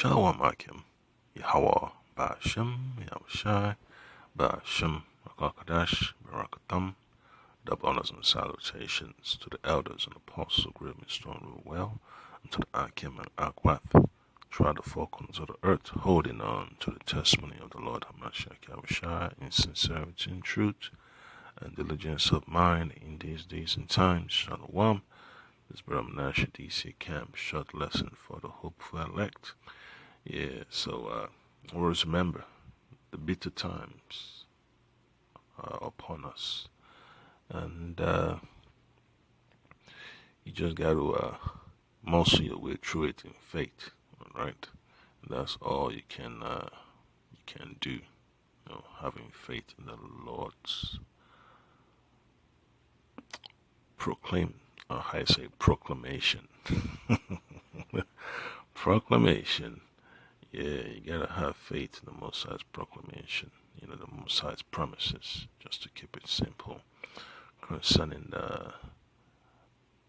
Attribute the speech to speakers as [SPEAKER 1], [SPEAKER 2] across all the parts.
[SPEAKER 1] Shalom Akim, Yahweh, Ba'ashem, Yahushai, Ba'ashem, Rakakadash, Barakatam, double honors and salutations to the elders and apostles of Great Stone Rule Well, and to the Akim and Akwath, try the four corners of the earth, holding on to the testimony of the Lord Hamashiach Yahushai in sincerity and truth, and diligence of mind in these days and times. Shalom. This Brahman Menashe DC Camp, short lesson for the hopeful elect. Yeah, so always remember, the bitter times are upon us, and you just got to muscle your way through it in faith, all right? That's all you can do, having faith in the Lord's proclamation. Proclamation. Yeah, you gotta have faith in the Most High's proclamation, the Most High's promises, just to keep it simple, concerning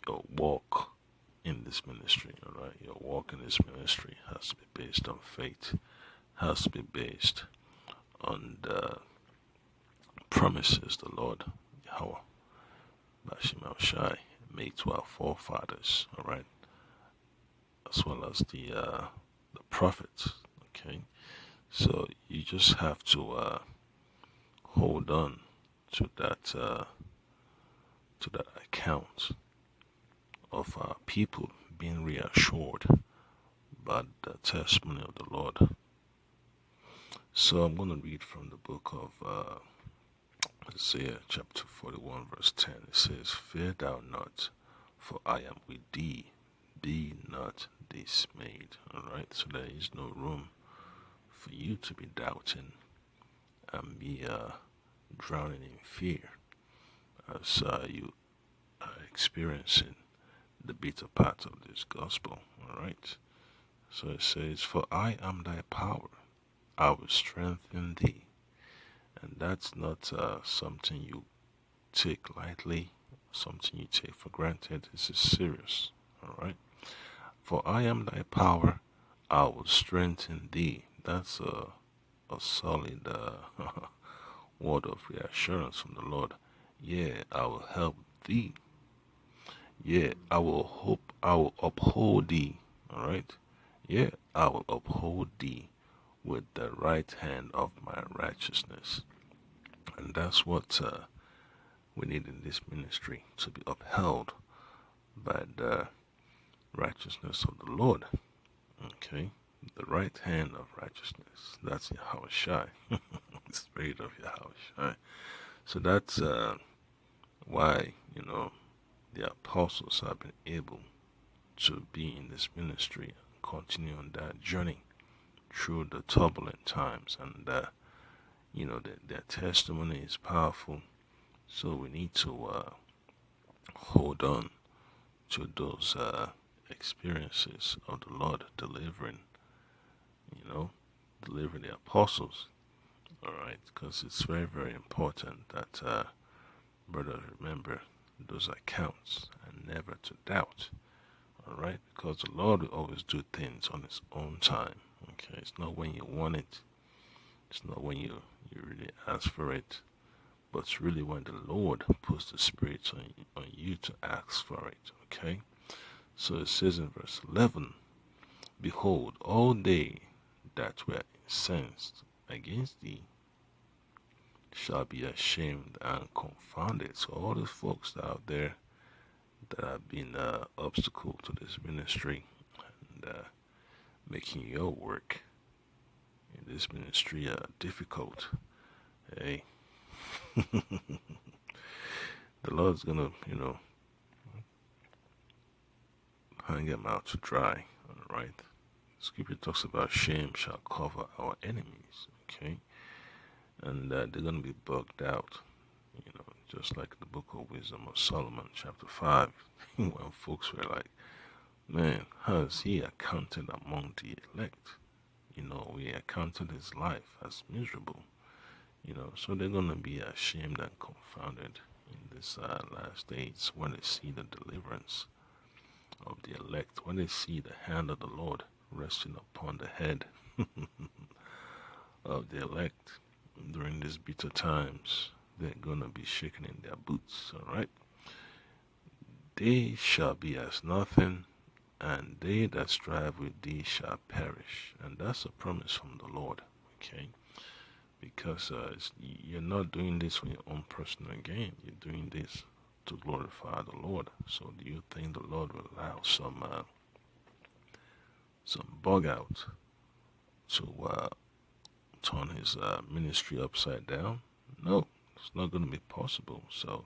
[SPEAKER 1] your walk in this ministry, all right? Your walk in this ministry has to be based on faith, has to be based on the promises the Lord, Yahweh, Bashim Shai, made to our forefathers, all right? As well as the prophets, okay? So you just have to hold on to that account of people being reassured by the testimony of the Lord. So I'm going to read from the book of Isaiah chapter 41 verse 10. It says, "Fear thou not, for I am with thee. Be not dismayed." Alright, so there is no room for you to be doubting and be drowning in fear as you are experiencing the bitter part of this gospel. Alright, so it says, "For I am thy power, I will strengthen thee." And that's not something you take lightly, something you take for granted. This is serious. Alright, "For I am thy power, I will strengthen thee." That's a solid word of reassurance from the Lord. Yeah, I will help thee. Yeah, I will uphold thee. Alright? Yeah, I will uphold thee with the right hand of my righteousness. And that's what we need in this ministry, to be upheld by the righteousness of the Lord. Okay? The right hand of righteousness. That's Yahushai. The spirit of Yahushai. So that's why, the apostles have been able to be in this ministry and continue on that journey through the turbulent times. And, their testimony is powerful. So we need to hold on to those experiences of the Lord delivering the apostles. Alright, because it's very, very important that brothers remember those accounts and never to doubt. Alright, because the Lord will always do things on His own time. Okay, it's not when you want it, it's not when you really ask for it, but it's really when the Lord puts the Spirit on you to ask for it. Okay, so it says in verse 11, "Behold, all they that were incensed against thee shall be ashamed and confounded." So all those folks out there that have been an obstacle to this ministry and making your work in this ministry difficult, hey, the Lord's gonna, hang them out to dry. Alright, Scripture talks about shame shall cover our enemies. Okay, and they're gonna be bugged out. Just like the book of Wisdom of Solomon, chapter 5, when folks were like, "Man, how is he accounted among the elect? We accounted his life as miserable." So they're going to be ashamed and confounded in this last days when they see the deliverance of the elect, when they see the hand of the Lord resting upon the head of the elect during these bitter times. They're going to be shaking in their boots, all right? They shall be as nothing, and they that strive with thee shall perish. And that's a promise from the Lord, okay? Because you're not doing this for your own personal gain. You're doing this to glorify the Lord. So do you think the Lord will allow some bug out to turn his ministry upside down? No, it's not going to be possible. So,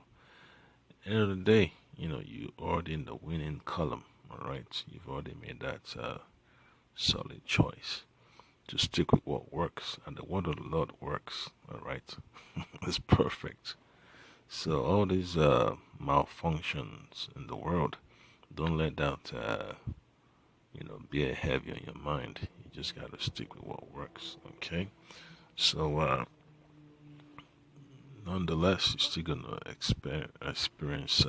[SPEAKER 1] end of the day, you already in the winning column. All right, you've already made that solid choice to stick with what works, and the word of the Lord works. All right, it's perfect. So all these malfunctions in the world, don't let that be a heavy on your mind. You just gotta stick with what works. Okay. So nonetheless, you're still gonna experience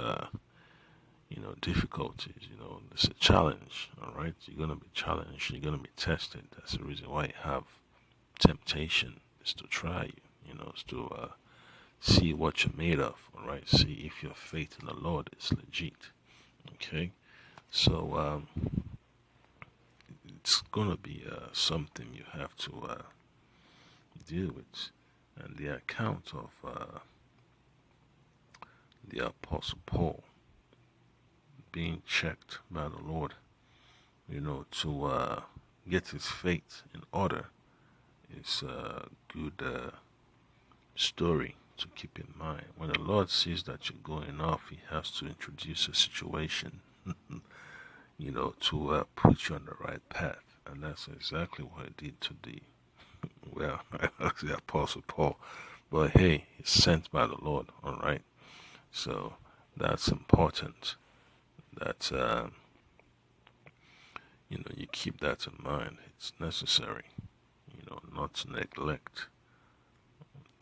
[SPEAKER 1] difficulties. It's a challenge. All right, you're gonna be challenged. You're gonna be tested. That's the reason why you have temptation. Is to try you. Is to see what you're made of. All right, see if your faith in the Lord is legit. Okay, so it's gonna be something you have to deal with, and the account of the Apostle Paul being checked by the Lord, to get his faith in order is a good story to keep in mind. When the Lord sees that you're going off, he has to introduce a situation, to put you on the right path. And that's exactly what he did to the Apostle Paul. But hey, he's sent by the Lord, all right? So that's important that, you keep that in mind. It's necessary, not to neglect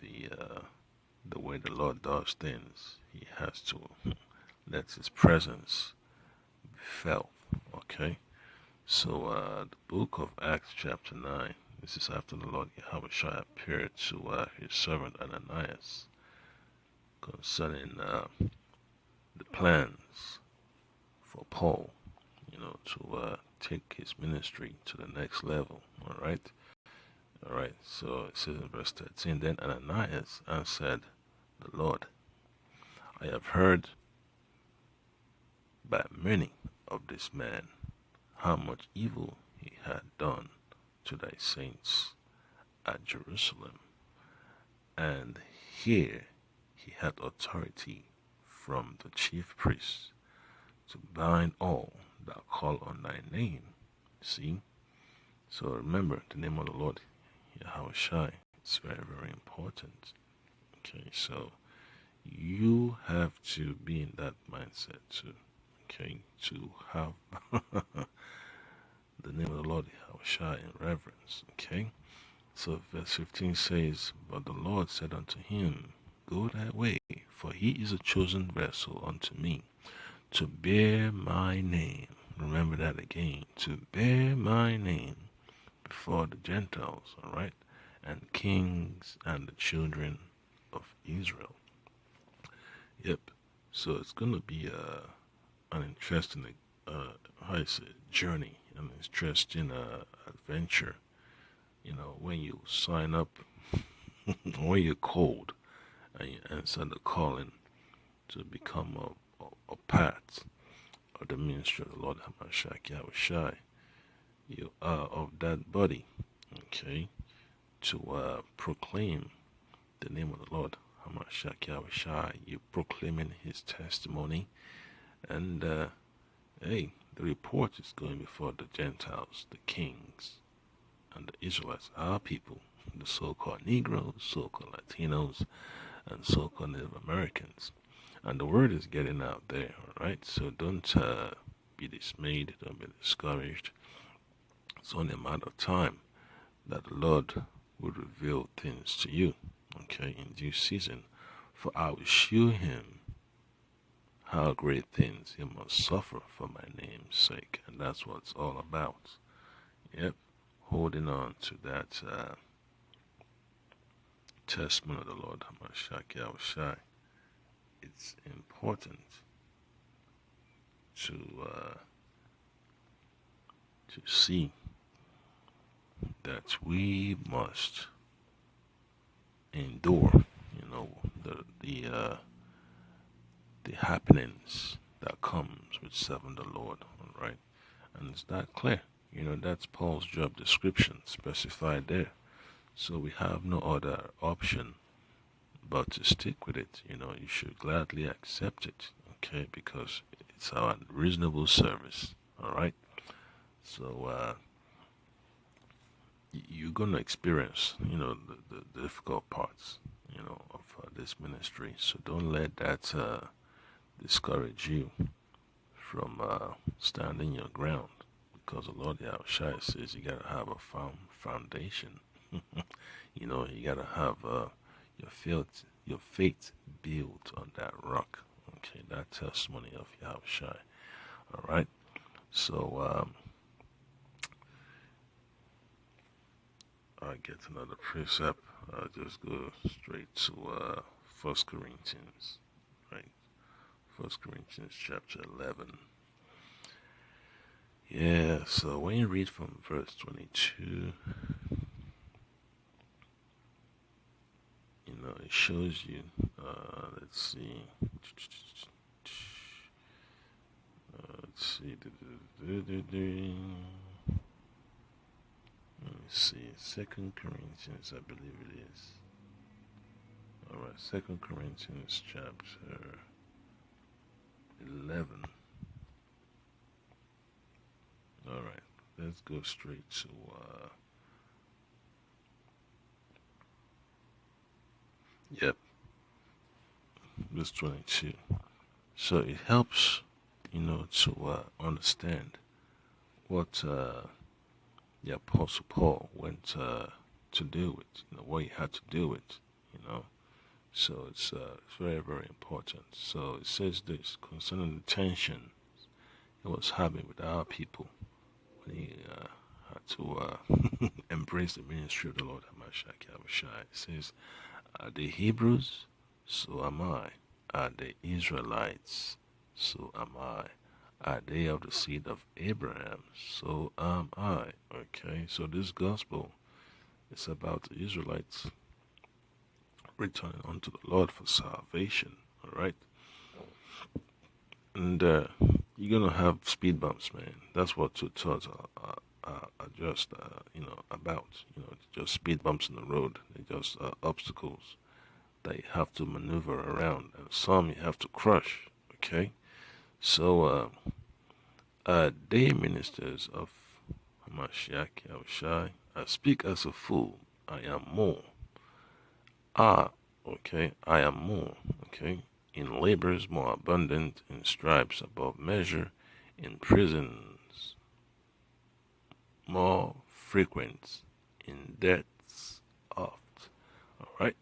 [SPEAKER 1] the way the Lord does things. He has to let his presence be felt, okay? So the book of Acts chapter 9, this is after the Lord Yahweh appeared to his servant Ananias concerning the plans for Paul, to take his ministry to the next level, all right? All right, so it says in verse 13, then Ananias answered the Lord, I have heard by many of this man how much evil he had done to thy saints at Jerusalem, and here he had authority from the chief priests to bind all that call on thy name. See? So remember the name of the Lord, Yahweh Shai. It's very, very important. Okay, so you have to be in that mindset too. Okay, to have the name of the Lord Yahweh Shai in reverence. Okay? So verse 15 says, but the Lord said unto him, go thy way, for he is a chosen vessel unto me, to bear my name. Remember that again, to bear my name before the Gentiles, all right, and kings and the children of Israel. Yep. So it's gonna be an interesting, how you say, journey, an interesting adventure. When you sign up, when you're called, and you answer the calling to become a part of the ministry of the Lord Hamashiach Yahweh Shai, you are of that body, okay, to proclaim the name of the Lord Hamashiach Yahweh Shai. You're proclaiming his testimony, and hey, the report is going before the Gentiles, the kings, and the Israelites, our people, the so-called Negroes, so-called Latinos, and so-called Native Americans. And the word is getting out there, all right? So don't be dismayed, don't be discouraged. It's only a matter of time that the Lord will reveal things to you, okay, in due season. For I will shew him how great things he must suffer for my name's sake. And that's what it's all about. Yep, holding on to that testimony of the Lord Hamashiach Yahushai. It's important to see that we must endure, the happenings that comes with serving the Lord. All right, and it's that clear. That's Paul's job description specified there. So we have no other option but to stick with it. You should gladly accept it, okay, because it's our reasonable service. All right. So you're gonna experience, the difficult parts, of this ministry. So don't let that discourage you from standing your ground, because the Lord Yahushua says you gotta have a firm foundation. You gotta have your faith built on that rock. Okay, that testimony of Yahushua. All right. So I get another precept. I'll just go straight to First Corinthians, right? First Corinthians chapter 11. Yeah. So when you read from verse 22, it shows you. Let's see. Let's see. Let me see. Second Corinthians, I believe it is. All right. Second Corinthians chapter 11. All right. Let's go straight to yep, verse 22. So it helps, to understand what the Apostle Paul went to do with, what he had to do with, you know. So it's very, very important. So it says this concerning the tension he was having with our people when he had to embrace the ministry of the Lord Hamashiach Yahushua. It says, are they Hebrews? So am I. Are they Israelites? So am I. Are they of the seed of Abraham? So am I. Okay, so this gospel is about the Israelites returning unto the Lord for salvation. All right, and you're gonna have speed bumps, man. That's what two thoughts are just about. Just speed bumps in the road. They're just obstacles that you have to maneuver around, and some you have to crush. Okay, so they ministers of Hamashiach Yahushai, I speak as a fool. I am more. Okay, I am more. Okay, in labors more abundant, in stripes above measure, in prisons more frequent, in deaths oft. All right.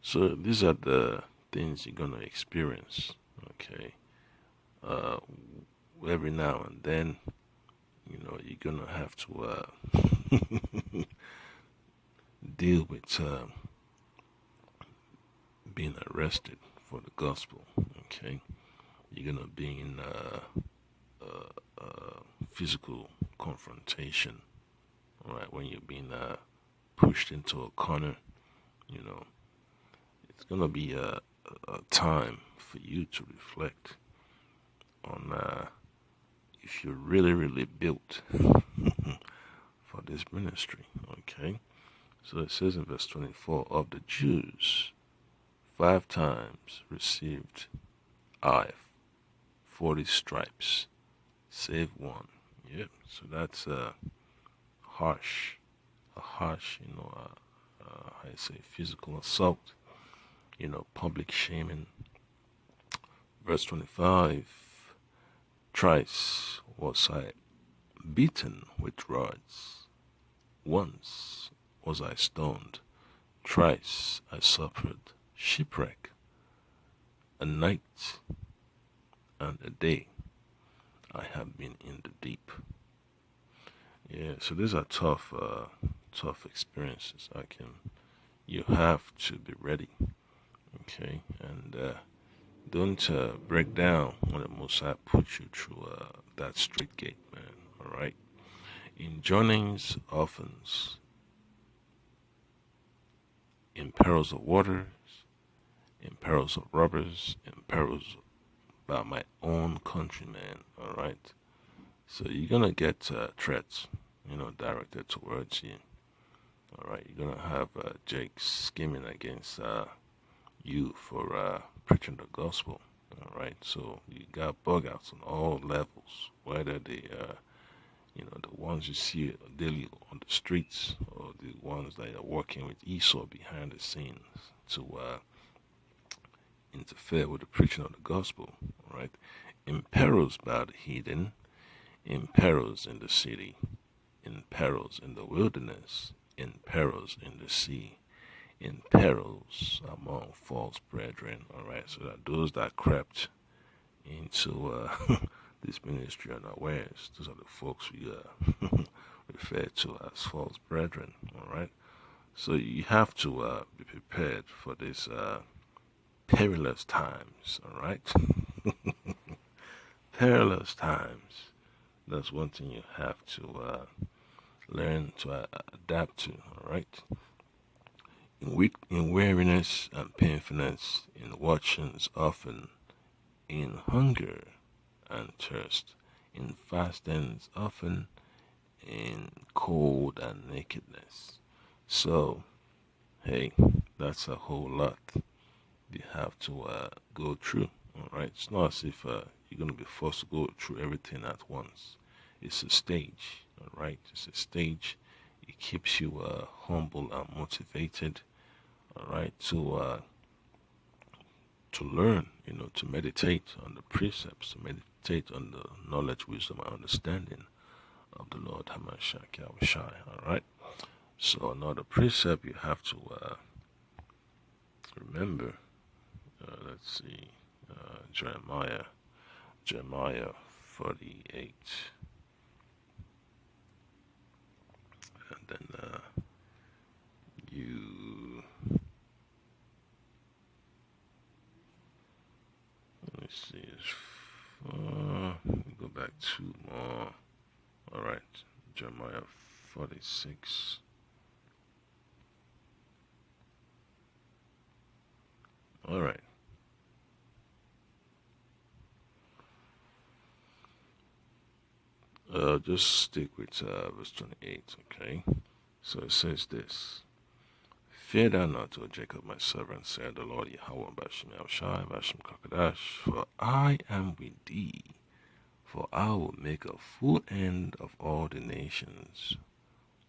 [SPEAKER 1] So these are the things you're gonna experience. Okay. Uh, every now and then, you're gonna have to deal with being arrested for the gospel. Okay, you're gonna be in physical confrontation. All right, when you're being pushed into a corner, you know, it's gonna be a time for you to reflect on if you're really, really built for this ministry. Okay, so it says in verse 24, of the Jews, 5 times received I 40 stripes, save one. Yep. So that's harsh, a harsh, how you say, physical assault. Public shaming. Verse 25. Thrice was I beaten with rods. Once was I stoned. Thrice I suffered shipwreck. A night and a day I have been in the deep. Yeah, so these are tough experiences. You have to be ready, okay, and don't break down when the Most High puts you through that straight gate, man. All right. In journeyings, often in perils of waters, in perils of robbers, in perils by my own countrymen. All right. So you're gonna get threats, directed towards you. All right. You're gonna have Jake scheming against you for preaching the gospel. All right. So you got bug outs on all levels, whether they the ones you see daily on the streets, or the ones that are working with Esau behind the scenes to interfere with the preaching of the gospel, right? In perils by the heathen, in perils in the city, in perils in the wilderness, in perils in the sea, in perils among false brethren, all right? So that those that crept into this ministry unawares, those are the folks we refer to as false brethren, all right? So you have to be prepared for this perilous times, all right? Perilous times. That's one thing you have to learn to adapt to, all right? In weariness and painfulness, in watchings often, in hunger and thirst, in fastings often, in cold and nakedness. So, hey, that's a whole lot you have to go through. All right, it's not as if you're gonna be forced to go through everything at once. It's a stage. All right, it's a stage. It keeps you humble and motivated. All right, to learn, to meditate on the precepts, to meditate on the knowledge, wisdom, and understanding of the Lord Hamashiach Yahushai. All right. So another precept you have to remember. Let's see, Jeremiah 48, and then you. Let me see. Go back two more. All right, Jeremiah 46. All right. Just stick with verse 28, okay? So it says this. Fear thou not, O Jacob, my servant, said the Lord Yahweh, Bashem Yahushai, Bashem Kakadash, for I am with thee, for I will make a full end of all the nations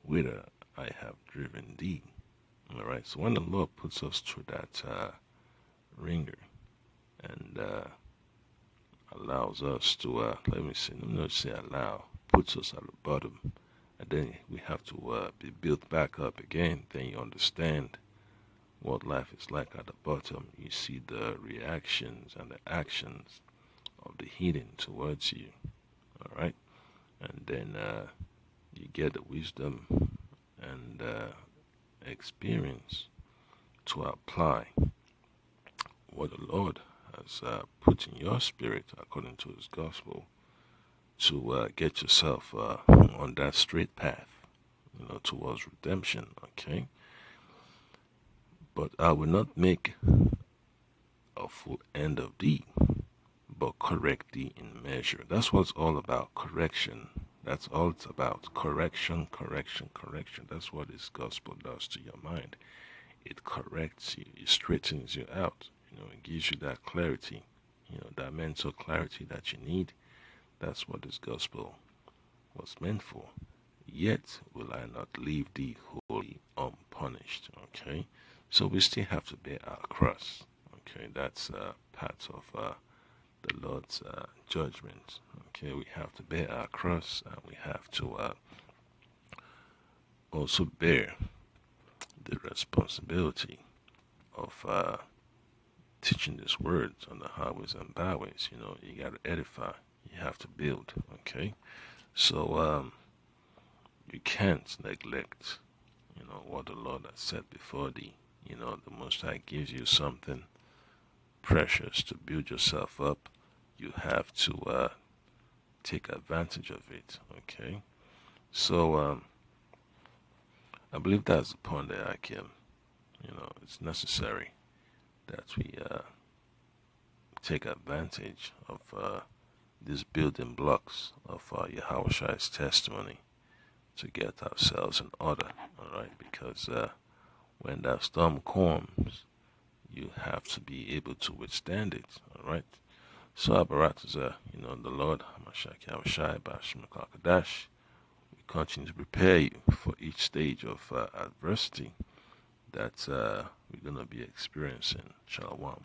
[SPEAKER 1] whither I have driven thee. All right, so when the Lord puts us through that ringer and allows us to, let me not say allow, puts us at the bottom, and then we have to be built back up again, then you understand what life is like at the bottom. You see the reactions and the actions of the heathen towards you, all right? And then you get the wisdom and experience to apply what the Lord has put in your spirit according to His gospel to get yourself on that straight path, towards redemption. Okay, but I will not make a full end of thee, but correct thee in measure. That's what it's all about. Correction. That's all it's about. Correction, correction, correction. That's what this gospel does to your mind. It corrects you. It straightens you out. It gives you that clarity. That mental clarity that you need. That's what this gospel was meant for. Yet will I not leave thee wholly unpunished. Okay, so we still have to bear our cross. Okay, that's part of the Lord's judgment. Okay, we have to bear our cross, and we have to also bear the responsibility of teaching this word on the highways and byways. You got to edify, you have to build. Okay, so You can't neglect, what the Lord has set before thee. The Most High gives you something precious to build yourself up. You have to take advantage of it. Okay, so I believe that's the point that I can. It's necessary that we take advantage of these building blocks of Yahweh's testimony to get ourselves in order. All right, because when that storm comes, you have to be able to withstand it. All right. So Abaratazah, the Lord, Hamashak Yahushai, Bashim Kakadash, we continue to prepare you for each stage of adversity that we're going to be experiencing. Shalom.